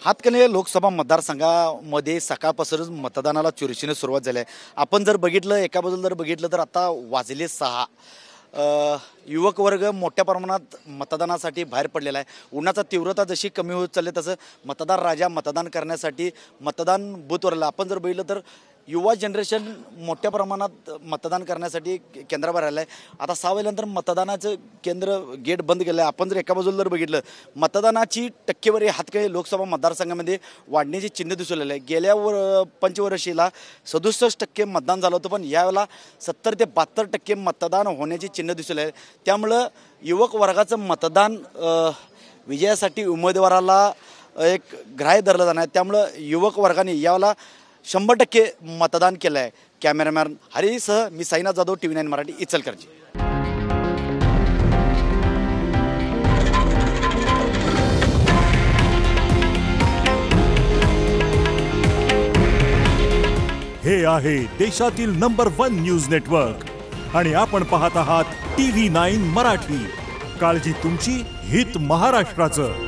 हातकणंगले लोकसभा मतदारसंघामध्ये सकाळपासूनच मतदानाला चुरशीने सुरुवात झाली आहे. आपण जर बघितलं एका बाजूला जर बघितलं तर आता वाजले 6. युवक वर्ग मोठ्या प्रमाणात मतदानासाठी बाहेर पडलेला आहे. उन्हाचा तीव्रता जशी कमी होत चालली तसं मतदार राजा मतदान करण्यासाठी मतदान बूथवर आपण जर बघितलं तर युवा जनरेशन मोठ्या प्रमाणात मतदान करण्यासाठी केंद्रावर आलं आहे. आता 6 वाजल्यानंतर मतदानाचं केंद्र गेट बंद केलं आहे. आपण जर एका बाजूला जर बघितलं मतदानाची टक्केवारी हातकणंगले लोकसभा मतदारसंघामध्ये वाढण्याची चिन्ह दिसून आले आहे. गेल्या पंचवर्षीला 67% मतदान झालं होतं, पण यावेळेला 70 ते 72% मतदान होण्याची चिन्ह दिसून आले. त्यामुळं युवक वर्गाचं मतदान विजयासाठी उमेदवाराला एक ग्राह्य धरलं जाणार आहे. त्यामुळं युवक वर्गाने यावेळेला 100% मतदान केलं आहे. कॅमेरामॅन हरीसह मी साईनाथ जाधव, TV9 मराठी, इचलकरंजी. हे आहे देशातील नंबर 1 न्यूज नेटवर्क आणि आपण पाहत आहात TV9 मराठी. काळजी तुमची, हित महाराष्ट्राचं.